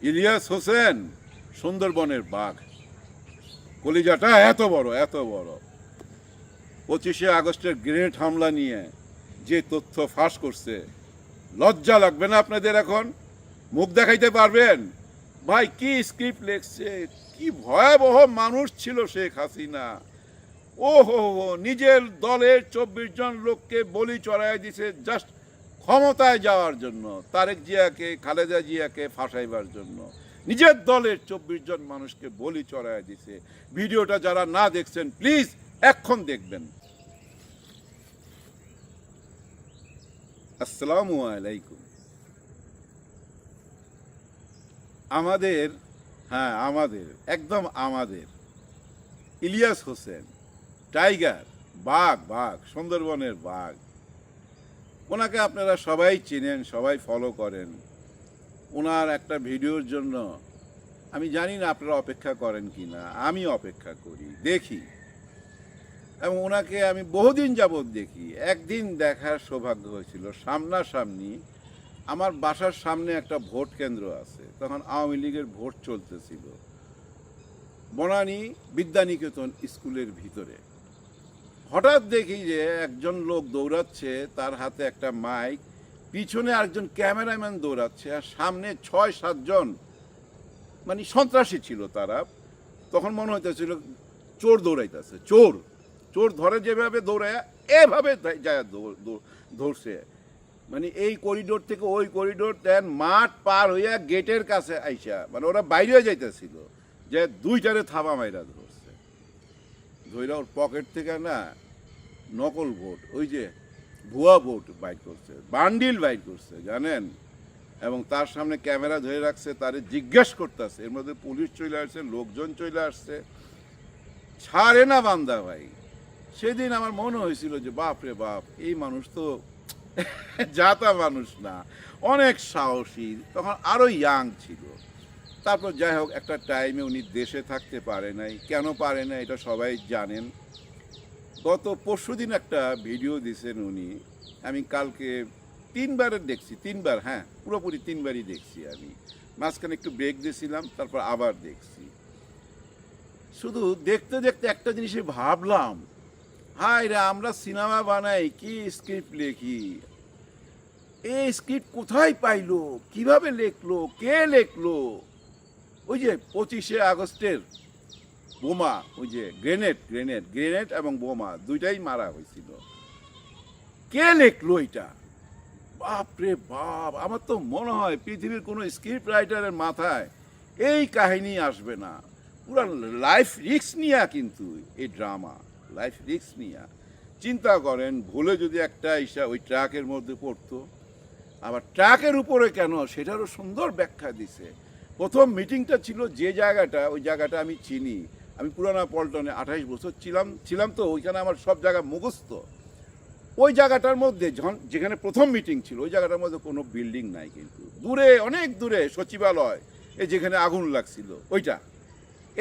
ইলিয়াস হোসেন সুন্দরবনের বাঘ, কলিজাটা এত বড় এত বড়। 25শে আগস্টের গ্রেনেড হামলা নিয়ে যে তথ্য ফাঁস করছে, লজ্জা লাগবে না আপনাদের? এখন মুখ দেখাইতে পারবেন? ভাই কি স্ক্রিপ্ট লেখছে, কি ভয়াবহ মানুষ ছিল শেখ হাসিনা। ও হো হো, নিজের দলের 24 জন লোককে বলি চড়াই দিছে জাস্ট ক্ষমতায় যাওয়ার জন্য, তারেক জিয়াকে, খালেদা জিয়াকে ফাঁসাইবার জন্য। নিজের দলের 24 জন মানুষকে বলি চড়াই দিছে। ভিডিওটা যারা না দেখছেন প্লিজ এখন দেখবেন। আসসালামু আলাইকুম। আমাদের, হ্যাঁ আমাদের, একদম আমাদের ইলিয়াস হোসেন টাইগার, বাঘ, বাঘ, সুন্দরবনের বাঘ। ওনাকে আপনারা সবাই চেনেন, সবাই ফলো করেন। ওনার একটা ভিডিওর জন্য আমি জানি না আপনারা অপেক্ষা করেন কি না, আমি অপেক্ষা করি, দেখি, এবং ওনাকে আমি বহুদিন যাবৎ দেখি। একদিন দেখার সৌভাগ্য হয়েছিল সামনাসামনি। আমার বাসার সামনে একটা ভোট কেন্দ্র আছে, তখন আওয়ামী লীগের ভোট চলতেছিল বনানী বিদ্যানিকেতন স্কুলের ভিতরে। হঠাৎ দেখি যে একজন লোক দৌড়াচ্ছে, তার হাতে একটা মাইক, পিছনে আরেকজন ক্যামেরাম্যান দৌড়াচ্ছে, আর সামনে 6-7 জন মানে সন্ত্রাসী ছিল তারা। তখন মনে হইতেছিল চোর দৌড়াইতেছে, চোর চোর ধরে যেভাবে দৌড়ায় এভাবে যায় ধরছে। মানে এই করিডোর থেকে ওই করিডোর দেন মাঠ পার হইয়া গেটের কাছে আইসা, মানে ওরা বাইরে যাইতেছিল, যে 2টারে থাবা মাইরা ধরছে। ধইরা ওর পকেট থেকে না নকল ভোট, ওই যে ভুয়া ভোট বাইট করছে, বান্ডিল বাইট করছে জানেন। এবং তার সামনে ক্যামেরা ধরে রাখছে, তারে জিজ্ঞেস করতেছে। এর মধ্যে পুলিশ চলে আসছে, লোকজন চলে আসছে, ছাড়ে না বান্দা ভাই। সেদিন আমার মনে হয়েছিল যে বাপ রে বাপ, এই মানুষ তো জাতা মানুষ না, অনেক সাহসী। তখন আরো ইয়াং ছিল। তারপর যাই হোক, একটা টাইমে উনি দেশে থাকতে পারে নাই। কেন পারে না এটা সবাই জানেন। গত পরশুদিন একটা ভিডিও দিয়েছেন উনি, আমি কালকে 3বারের দেখছি, 3বার, হ্যাঁ পুরোপুরি 3বারই দেখছি আমি। মাঝখানে একটু ব্রেক দিয়েছিলাম, তারপর আবার দেখছি। শুধু দেখতে দেখতে একটা জিনিসই ভাবলাম, হায় রে, আমরা সিনেমা বানাই কি স্ক্রিপ্ট লেখি, এই স্ক্রিপ্ট কোথায় পাইলো, কিভাবে লেখলো, কে লেখলো? ওই যে 25শে আগস্টের বোমা, ওই যে গ্রেনেড গ্রেনেড গ্রেনেড এবং বোমা দুইটাই মারা হয়েছিল, কে লেখলো এটা? বাপ রে বাপ, আমার তো মনে হয় পৃথিবীর কোনো স্ক্রিপ্ট রাইটারের মাথায় এই কাহিনী আসবে না। পুরা লাইফ রিস্ক নিয়া কিন্তু এই ড্রামা, লাইফ রিস্ক নিয়া। চিন্তা করেন, ভুলে যদি একটা ওই ট্রাকের মধ্যে পড়তো, আবার ট্রাকের উপরে কেন সেটারও সুন্দর ব্যাখ্যা দিছে। প্রথম মিটিংটা ছিল যে জায়গাটা, ওই জায়গাটা আমি চিনি, আমি পুরানা পল্টনে 28 বছর ছিলাম তো ওইখানে আমার সব জায়গা মুখস্থ। ওই জায়গাটার মধ্যে যেখানে প্রথম মিটিং ছিল, ওই জায়গাটার মধ্যে কোনো বিল্ডিং নাই, কিন্তু দূরে, অনেক দূরে সচিবালয়, এই যেখানে আগুন লাগছিল ওইটা,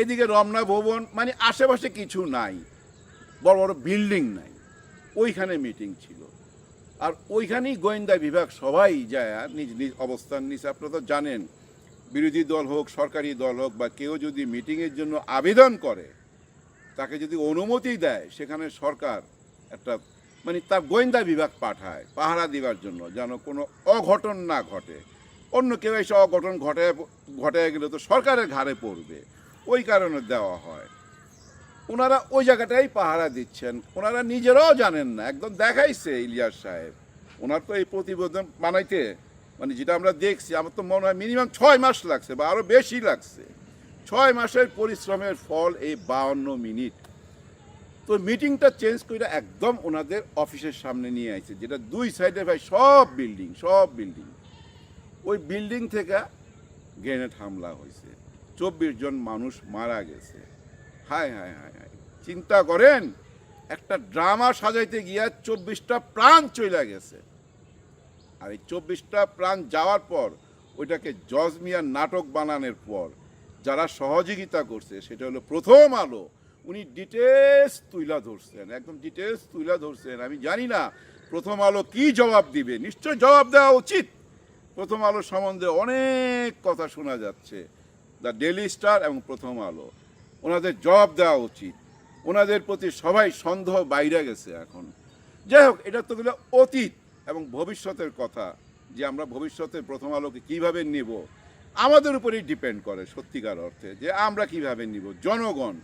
এদিকে রমনা ভবন, মানে আশেপাশে কিছু নাই, বড় বড় বিল্ডিং নাই। ওইখানে মিটিং ছিল, আর ওইখানেই গোয়েন্দা বিভাগ সবাই যায় নিজ নিজ অবস্থান নিচ্ছে। আপনারা তো জানেন, বিরোধী দল হোক, সরকারি দল হোক, বা কেউ যদি মিটিংয়ের জন্য আবেদন করে, তাকে যদি অনুমতি দেয়, সেখানে সরকার একটা মানে তার গোয়েন্দা বিভাগ পাঠায় পাহারা দেওয়ার জন্য, যেন কোনো অঘটন না ঘটে। অন্য কেউ এসে অঘটন ঘটায় গেলে তো সরকারের ঘাড়ে পড়বে, ওই কারণে দেওয়া হয়। ওনারা ওই জায়গাটাই পাহারা দিচ্ছেন, ওনারা নিজেরাও জানেন না। একদম দেখাইছে ইলিয়াস সাহেব, ওনার তো এই প্রতিবেদন বানাইতে, মানে যেটা আমরা দেখছি, আমার তো মনে হয় মিনিমাম 6 মাস লাগছে বা আরও বেশি লাগছে। 6 মাসের পরিশ্রমের ফল এই 52 মিনিট। তো মিটিংটা চেঞ্জ করে একদম ওনাদের অফিসের সামনে নিয়ে আসছে, যেটা 2 সাইডে ভাই সব বিল্ডিং, সব বিল্ডিং। ওই বিল্ডিং থেকে গ্রেনেড হামলা হয়েছে, 24 জন মানুষ মারা গেছে। হায় হায় হায় হায়, চিন্তা করেন, একটা ড্রামা সাজাইতে গিয়া 24টা প্রাণ চলে গেছে। আর এই 24টা প্রাণ যাওয়ার পর, ওইটাকে জজ মিয়ার নাটক বানানোর পর যারা সহযোগিতা করছে, সেটা হলো প্রথম আলো। উনি ডিটেলস তুইলা ধরছেন, একদম ডিটেলস তুইলা ধরছেন। আমি জানি না প্রথম আলো কি জবাব দিবে, নিশ্চয় জবাব দেওয়া উচিত প্রথম আলো সম্বন্ধে অনেক কথা শোনা যাচ্ছে, দ্য ডেইলি স্টার এবং প্রথম আলো। ওনাদের জবাব দেওয়া উচিত, ওনাদের প্রতি সবাই সন্দেহ বাইরে গেছে এখন। যাই হোক, এটা তো গেলো অতীত এবং ভবিষ্যতের কথা, যে আমরা ভবিষ্যতে প্রথম আলোকে কীভাবে নেব আমাদের উপরেই ডিপেন্ড করে সত্যিকার অর্থে, যে আমরা কিভাবে নিব। জনগণ,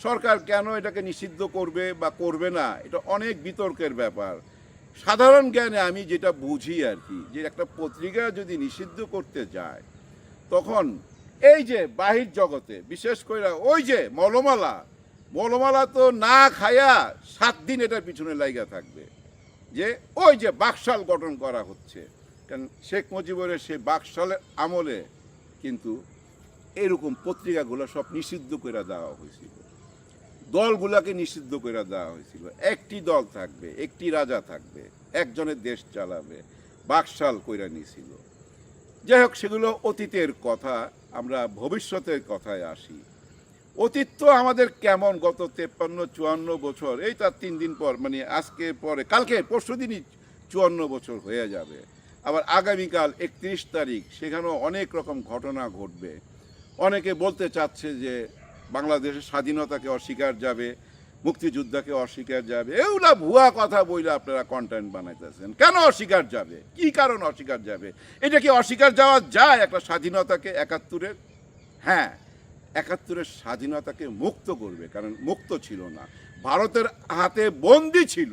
সরকার কেন এটাকে নিষিদ্ধ করবে বা করবে না, এটা অনেক বিতর্কের ব্যাপার। সাধারণ জ্ঞানে আমি যেটা বুঝি আর কি, যে একটা পত্রিকা যদি নিষিদ্ধ করতে যায়, তখন এই যে বাহির জগতে বিশেষ করে ওই যে মলমালা তো না খায়া 7 দিন এটার পিছনে লাইগা থাকবে, যে ওই যে বাকশাল গঠন করা হচ্ছে। কারণ শেখ মুজিবুরের সেই বাকশালের আমলে কিন্তু এরকম পত্রিকাগুলো সব নিষিদ্ধ করে দেওয়া হয়েছিল, দলগুলাকে নিষিদ্ধ করে দেওয়া হয়েছিল। একটি দল থাকবে, একটি রাজা থাকবে, একজনের দেশ চালাবে, বাকশাল কইরা নিয়েছিল। যাই হোক, সেগুলো অতীতের কথা। আমরা ভবিষ্যতের কথায় আসি। অতীত তো আমাদের কেমন, গত 53-54 বছর, এই তার 3 দিন পর, মানে আজকে পরে কালকে পরশু দিনই 54 বছর হয়ে যাবে। আবার আগামীকাল 31 তারিখ, সেখানেও অনেক রকম ঘটনা ঘটবে। অনেকে বলতে চাচ্ছে যে বাংলাদেশের স্বাধীনতাকে অস্বীকার যাবে, মুক্তিযোদ্ধাকে অস্বীকার যাবে। এগুলা ভুয়া কথা বইলে আপনারা কন্টেন্ট বানাইতেছেন। কেন অস্বীকার যাবে? কি কারণ অস্বীকার যাবে? এটা কি অস্বীকার যাওয়া যায় একটা স্বাধীনতাকে? 71-এর, হ্যাঁ, 71-এর স্বাধীনতাকে মুক্ত করবে, কারণ মুক্ত ছিল না, ভারতের হাতে বন্দী ছিল।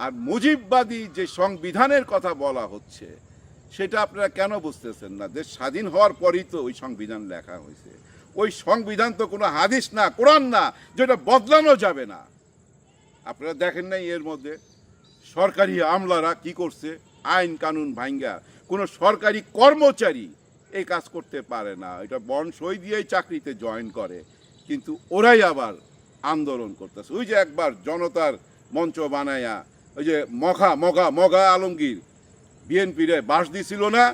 আর মুজিববাদী যে সংবিধানের কথা বলা হচ্ছে, সেটা আপনারা কেন বুঝতেছেন না? দেশ স্বাধীন হওয়ার পরই তো ওই সংবিধান লেখা হয়েছে। ওই সংবিধান তো কোনো হাদিস না, কোরআন না, যেটা বদলানো যাবে না। আপনারা দেখেন নাই এর মধ্যে সরকারি আমলারা কি করছে? আইন কানুন ভাঙ্গা। কোনো সরকারি কর্মচারী এই কাজ করতে পারে না, এটা বন্ড সই দিয়েই চাকরিতে জয়েন করে, কিন্তু ওরাই আবার আন্দোলন করতেছে। ওই যে একবার জনতার মঞ্চ বানায়া ওই যে মগা আলমগীর বিএনপিরে বাস দিছিল না,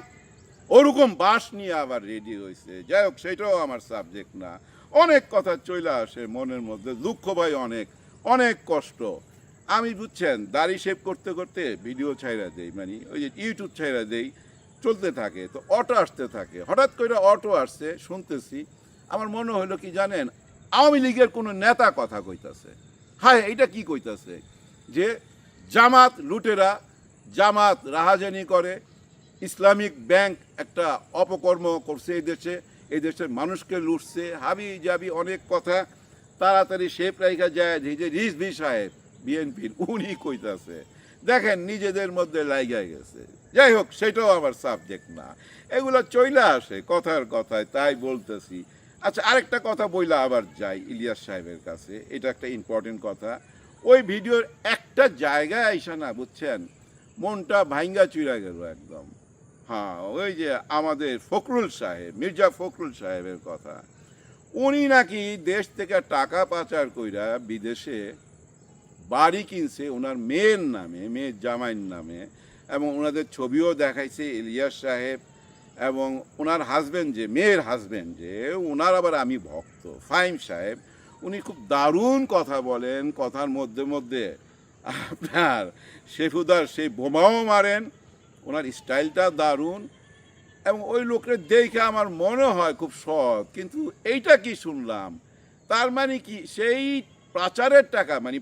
ওরকম বাস নিয়ে আবার রেডি হয়েছে। যাই হোক, সেটাও আমার সাবজেক্ট না। অনেক কথা চলে আসে মনের মধ্যে, দুঃখ ভাই, অনেক অনেক কষ্ট। আমি বুঝছেন দাড়ি শেভ করতে করতে ভিডিও ছাইরা দেই, মানে ওই যে ইউটিউব ছাইরা দেই, চলতে থাকে। তো অটো আসতে থাকে, হঠাৎ করে অটো আসছে, শুনতেছি। আমার মনে হলো কি জানেন, আওয়ামী লীগের কোনো নেতা কথা কইতাছে। হায়, এটা কি কইতাছে? যে জামাত লুটেরা, জামাত রাহাজানি করে, ইসলামিক ব্যাংক একটা অপকর্ম করছে এই দেশের মানুষকে লুটছে, হাবি জাবি অনেক কথা। তাড়াতাড়ি শেপ রাইখা যায় যে রিজভি সাহেব বিএনপির, উনি কইতাছে। দেখেন, নিজেদের মধ্যে লাইগা গেছে। যাই হোক, সেটাও আমার সাবজেক্ট না। এগুলো চইলা আসে কথার কথায়, তাই বলতেছি। আচ্ছা, আরেকটা কথা বইলা আবার যাই ইলিয়াস সাহেবের কাছে, এটা একটা ইম্পর্টেন্ট কথা। ওই ভিডিওর একটা জায়গায় আইসা না, বুঝছেন, মনটা ভাঙ্গা চুরা গেল একদম। হ্যাঁ, ওই যে আমাদের ফখরুল সাহেব, মির্জা ফখরুল সাহেবের কথা। উনি নাকি দেশ থেকে টাকা পাচার কইরা বিদেশে বাড়ি কিনছে ওনার মেয়ের নামে, মেয়ের জামাইয়ের নামে, এবং ওনাদের ছবিও দেখাইছে ইলিয়াস সাহেব এবং ওনার হাজব্যান্ড, যে মেয়ের হাজব্যান্ড, যে ওনার আবার আমি ভক্ত, ফাহিম সাহেব। উনি খুব দারুণ কথা বলেন, কথার মধ্যে মধ্যে আপনার শেফুদার সেই বোমাও মারেন, ওনার স্টাইলটা দারুণ। এবং ওই লোকের দেখে আমার মনে হয় খুব সৎ। কিন্তু এইটা কি শুনলাম, তার মানে কি সেই পাচারের টাকা, মানে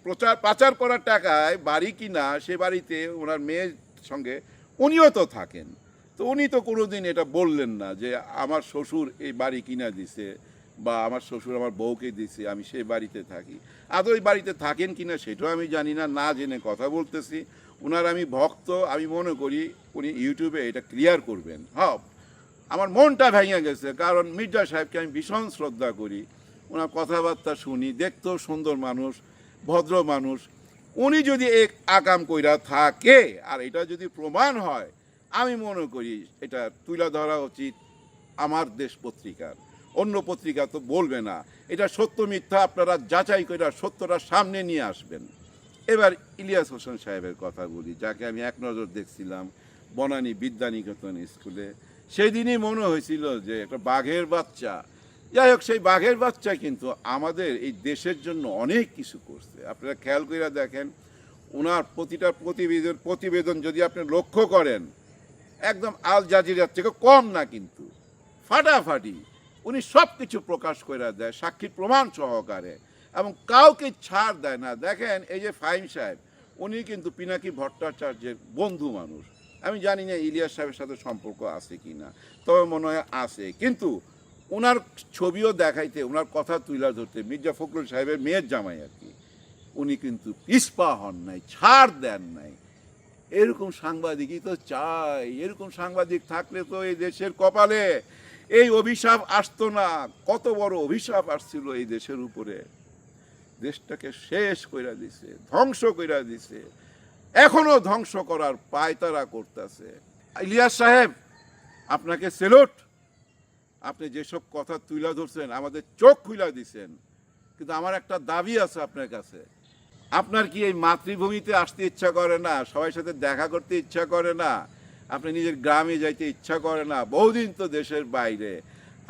পাচার করার টাকায় বাড়ি কিনা, সে বাড়িতে ওনার মেয়ের সঙ্গে উনিও তো থাকেন। তো উনি তো কোনোদিন এটা বললেন না যে আমার শ্বশুর এই বাড়ি কিনা দিছে, বা আমার শ্বশুর আমার বউকে দিছে, আমি সেই বাড়িতে থাকি। আদৌ ওই বাড়িতে থাকেন কিনা সেটাও আমি জানি না, না জেনে কথা বলতেছি। ওনার আমি ভক্ত, আমি মনে করি উনি ইউটিউবে এটা ক্লিয়ার করবেন। হ্যাঁ, আমার মনটা ভেঙে গেছে, কারণ মির্জা সাহেবকে আমি ভীষণ শ্রদ্ধা করি, ওনার কথাবার্তা শুনি, দেখতেও সুন্দর মানুষ, ভদ্র মানুষ। উনি যদি এক আকাম কইরা থাকে, আর এটা যদি প্রমাণ হয়, আমি মনে করি এটা তুলে ধরা উচিত আমার দেশ পত্রিকার। অন্য পত্রিকা তো বলবে না। এটা সত্য মিথ্যা আপনারা যাচাই করে সত্যটা সামনে নিয়ে আসবেন। এবার ইলিয়াস হোসেন সাহেবের কথা বলি, যাকে আমি এক নজর দেখছিলাম বনানী বিদ্যানিকেতন স্কুলে। সেই দিনই মনে হয়েছিল যে একটা বাঘের বাচ্চা। যাই হোক, সেই বাঘের বাচ্চা কিন্তু আমাদের এই দেশের জন্য অনেক কিছু করছে। আপনারা খেয়াল করে দেখেন, ওনার প্রতিটা প্রতিবেদন যদি আপনি লক্ষ্য করেন, একদম আল জাজিরার থেকে কম না, কিন্তু ফাটাফাটি উনি সব কিছু প্রকাশ করে দেয় সাক্ষী প্রমাণ সহকারে, এবং কাউকে ছাড় দেয় না। দেখেন এই যে ফাহিম সাহেব, উনি কিন্তু পিনাকি ভট্টাচার্যের বন্ধু মানুষ। আমি জানি না ইলিয়াস সাহেবের সাথে সম্পর্ক আছে কি না, তবে মনে হয় আছে। কিন্তু ওনার ছবিও দেখাইতে, ওনার কথা তুলে ধরতে মির্জা ফখরুল সাহেবের মেয়ের জামাই আর কি, উনি কিন্তু পিছপা হন নাই, ছাড় দেন নাই। এরকম সাংবাদিকই তো চাই। এরকম সাংবাদিক থাকলে তো এই দেশের কপালে এই অভিশাপ আসতো না। কত বড় অভিশাপ আসছিল এই দেশের উপরে, দেশটাকে শেষ কইরা দিছে, ধ্বংস কইরা দিছে, এখনো ধ্বংস করার পায়তারা করতেছে। ইলিয়াস সাহেব, আপনাকে সেলুট। আপনি যেসব কথা তুলে ধরছেন আমাদের চোখ খুলে দিছেন। কিন্তু আমার একটা দাবি আছে আপনার কাছে। আপনার কি এই মাতৃভূমিতে আসতে ইচ্ছা করে না? সবার সাথে দেখা করতে ইচ্ছা করে না? আপনি নিজের গ্রামে যাইতে ইচ্ছা করে না? বহুদিন তো দেশের বাইরে,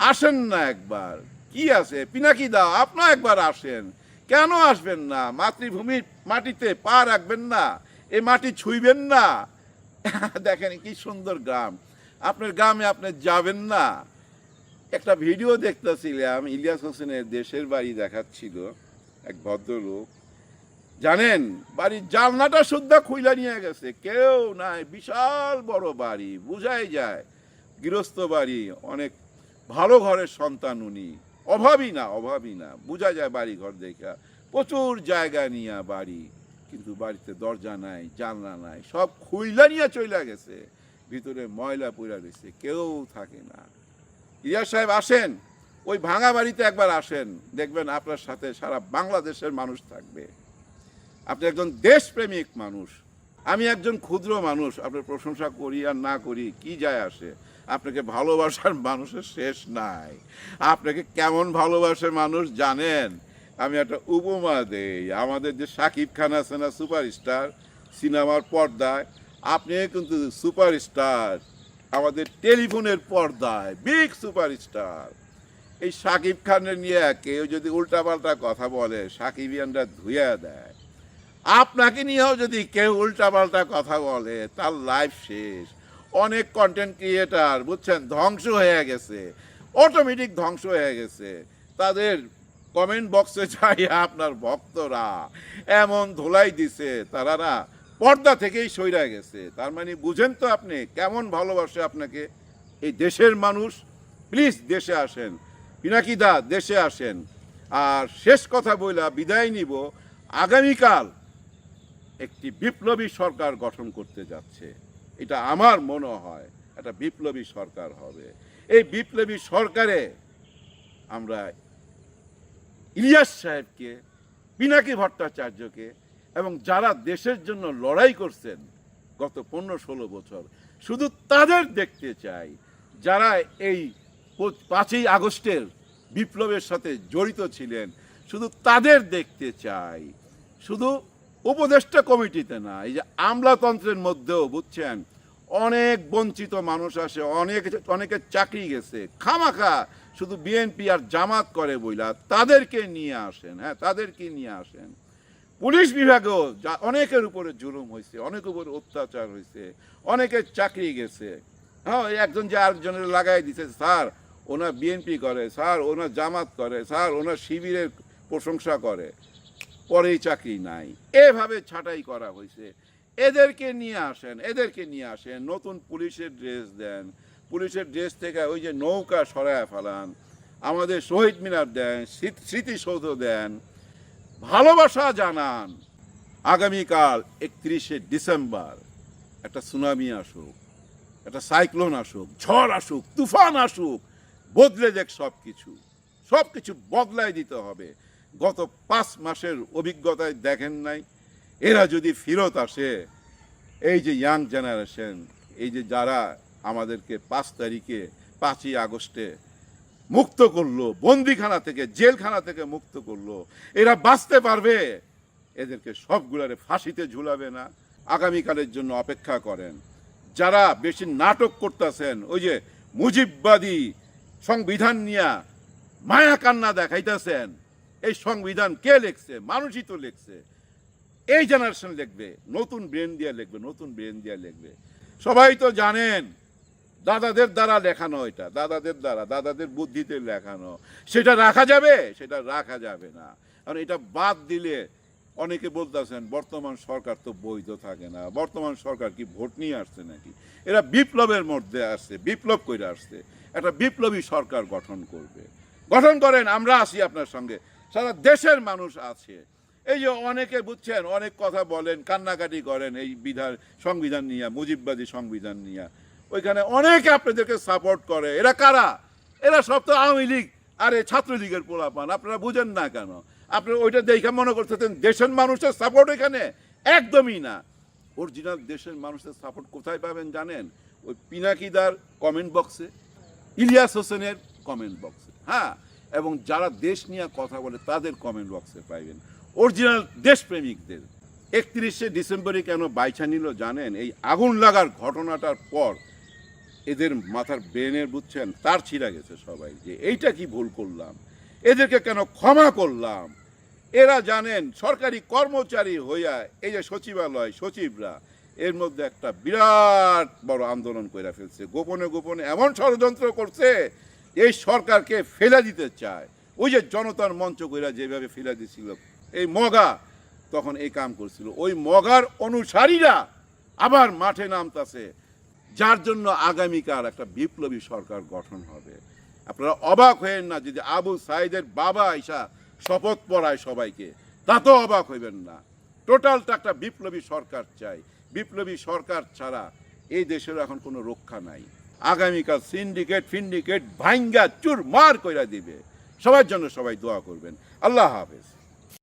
আসেন না একবার। কি আছে পিনাকি দা, আপনিও একবার আসেন। কেন আসবেন না? মাতৃভূমির মাটিতে পা রাখবেন না? এই মাটি ছুঁইবেন না? দেখেন কি সুন্দর গ্রাম, আপনার গ্রামে আপনি যাবেন না? একটা ভিডিও দেখতেছিলাম, ইলিয়াস হোসেনের দেশের বাড়ি দেখাচ্ছিল এক ভদ্রলোক। জানেন, বাড়ির জানলাটা শুদ্ধা খুইলা নিয়ে গেছে, কেউ নাই। বিশাল বড় বাড়ি, বুঝাই যায় গৃহস্থ বাড়ি, অনেক ভালো ঘরের সন্তান উনি। অভাবী না, অভাবী না, বোঝা যায় বাড়ি ঘর দেখা। প্রচুর জায়গা নিয়ে বাড়ি, কিন্তু বাড়িতে দরজা নাই, জানলা নাই, সব খুইলা নিয়ে চইলা গেছে। ভিতরে ময়লা পড়া রয়েছে, কেউ থাকে না। ইলিয়াস সাহেব আসেন, ওই ভাঙা বাড়িতে একবার আসেন, দেখবেন আপনার সাথে সারা বাংলাদেশের মানুষ থাকবে। আপনি একজন দেশপ্রেমিক মানুষ, আমি একজন ক্ষুদ্র মানুষ। আপনার প্রশংসা করি আর না করি কি যায় আসে? আপনাকে ভালোবাসার মানুষের শেষ নাই। আপনাকে কেমন ভালোবাসে মানুষ জানেন? আমি একটা উপমা দেই। আমাদের যে শাকিব খান আছে না, সুপারস্টার, সিনেমার পর্দায়, আপনি কিন্তু সুপারস্টার আমাদের টেলিফোনের পর্দায়, বিগ সুপারস্টার। এই শাকিব খানের নিয়ে কেউ যদি উল্টাপাল্টা কথা বলে, সাকিবিয়ানরা ধুইয়া দেয়। আপনাকে নিয়েও যদি কেউ উল্টাপাল্টা কথা বলে, তার লাইফ শেষ। অনেক কন্টেন্ট ক্রিয়েটার বুঝছেন ধ্বংস হয়ে গেছে, অটোমেটিক ধ্বংস হয়ে গেছে। তাদের কমেন্ট বক্সে যাই আপনার ভক্তরা এমন ধোলাই দিছে, তারা না পর্দা থেকেই সইরা গেছে। তার মানে বুঝেন তো আপনি কেমন ভালোবাসে আপনাকে এই দেশের মানুষ। প্লিজ দেশে আসেন, পিনাকি দা দেশে আসেন। আর শেষ কথা বইলা বিদায় নিব, আগামীকাল একটি বিপ্লবী সরকার গঠন করতে যাচ্ছে। এটা আমার মনে হয় একটা বিপ্লবী সরকার হবে। এই বিপ্লবী সরকারে আমরা ইলিয়াস সাহেবকে, পিনাকি ভট্টাচার্যকে এবং যারা দেশের জন্য লড়াই করছেন গত 15-16 বছর, শুধু তাদের দেখতে চাই। যারা এই 5ই আগস্টের বিপ্লবের সাথে জড়িত ছিলেন, শুধু তাদের দেখতে চাই। শুধু উপদেষ্টা কমিটিতে না, এই যে আমলাতন্ত্রের মধ্যেও বুঝছেন অনেক বঞ্চিত মানুষ আসে, অনেকে চাকরি গেছে, খামাখা শুধু বিএনপি আর জামাত করে বইলা তাদেরকে নিয়ে আসেন। হ্যাঁ, তাদেরকে নিয়ে আসেন। পুলিশ বিভাগেও অনেকের উপরে জুলুম হয়েছে, অনেকের উপরে অত্যাচার হয়েছে, অনেকের চাকরি গেছে। হ্যাঁ, একজন যে আরেকজনের লাগাই দিছে, স্যার ওনার বিএনপি করে, স্যার ওনার জামাত করে, স্যার ওনার শিবিরের প্রশংসা করে, পরেই চাকরি নাই। এভাবে ছাঁটাই করা হয়েছে। এদেরকে নিয়ে আসেন, এদেরকে নিয়ে আসেন। নতুন পুলিশের ড্রেস দেন, পুলিশের ড্রেস থেকে ওই যে নৌকা সরায় ফেলান, আমাদের শহীদ মিনার দেন, স্মৃতিসৌধ দেন, ভালোবাসা জানান। আগামীকাল 31শে ডিসেম্বর একটা সুনামি আসুক, একটা সাইক্লোন আসুক, ঝড় আসুক, তুফান আসুক, বদলে দেখ সব কিছু, সব কিছু বদলায় দিতে হবে। গত 5 মাসের অভিজ্ঞতায় দেখেন নাই, এরা যদি ফেরত আসে, এই যে ইয়াং জেনারেশন, এই যে যারা আমাদেরকে 5 তারিখে 5ই আগস্টে মুক্ত করলো, বন্দিখানা থেকে, জেলখানা থেকে মুক্ত করলো, এরা বাঁচতে পারবে? এদেরকে সবগুলারে ফাঁসিতে ঝুলাবে না? আগামীকালের জন্য অপেক্ষা করেন। যারা বেশি নাটক করতেছেন, ওই যে মুজিববাদী সংবিধান নিয়ে মায়া কান্না দেখাইতেছেন, এই সংবিধান কে লিখছে? মানুষই তো লিখছে। এই জেনারেশন লিখবে, নতুন ব্রেন দিয়ে লিখবে, নতুন ব্রেন দিয়ে লিখবে। সবাই তো জানেন দাদাদের দ্বারা লেখানো, এটা দাদাদের দ্বারা, দাদাদের বুদ্ধিতে লেখানো। সেটা রাখা যাবে? সেটা রাখা যাবে না। কারণ এটা বাদ দিলে অনেকে বলতেছেন বর্তমান সরকার তো বৈধ থাকে না, বর্তমান সরকার কি ভোট নিয়ে আসছে নাকি? এরা বিপ্লবের মধ্যে আসছে, বিপ্লব করে আসছে, একটা বিপ্লবী সরকার গঠন করবে। গঠন করেন, আমরা আছি আপনার সঙ্গে, সারা দেশের মানুষ আছে। এই যে অনেকে বুঝছেন অনেক কথা বলেন, কান্নাকাটি করেন এই সংবিধান নিয়ে, মুজিববাদী সংবিধান নিয়ে, ওইখানে অনেকে আপনাদেরকে সাপোর্ট করে। এরা কারা? এরা সব তো আওয়ামী লীগ আরে ছাত্রলীগের পোলাপান। আপনারা বুঝেন না কেন? আপনারা ওইটা দেখে মনে করতেছেন দেশের মানুষের সাপোর্ট এখানে, একদমই না। অরিজিনাল দেশের মানুষের সাপোর্ট কোথায় পাবেন জানেন? ওই পিনাকিদার কমেন্ট বক্সে, ইলিয়াস হোসেনের কমেন্ট বক্সে, হ্যাঁ, এবং যারা দেশ নিয়ে কথা বলে তাদের কমেন্ট বক্সে পাইবেন, অরিজিনাল দেশপ্রেমিকদের। 31শে ডিসেম্বরে কেন বাইছা নিল জানেন? এই আগুন লাগার ঘটনাটার পর এদের মাথার ব্রেনের বুঝছেন তার ছিঁড়া গেছে সবাই, যে এইটা কি ভুল করলাম, এদেরকে কেন ক্ষমা করলাম। এরা জানেন সরকারি কর্মচারী হইয়া এই যে সচিবালয় সচিবরা, এর মধ্যে একটা বিরাট বড় আন্দোলন করে ফেলছে, গোপনে গোপনে এমন ষড়যন্ত্র করছে এই সরকারকে ফেলে দিতে চায়। ওই যে জনতার মঞ্চ কইরা যেভাবে ফেলে দিছিল এই মগা, তখন এই কাম করছিল। ওই মগার অনুসারীরা আবার মাঠে নামতাছে, যার জন্য আগামীকাল একটা বিপ্লবী সরকার গঠন হবে। আপনারা অবাক হয়েন না যদি আবু সাইদের বাবা আইসা শপথ পড়ায় সবাইকে, তাতেও অবাক হইবেন না। টোটালটা একটা বিপ্লবী সরকার চাই। বিপ্লবী সরকার ছাড়া এই দেশের এখন কোনো রক্ষা নাই। আগামীকাল সিন্ডিকেট ভাঙ্গা চুরমার কইরা দিবে। সবার জন্য সবাই দোয়া করবেন। আল্লাহ হাফেজ।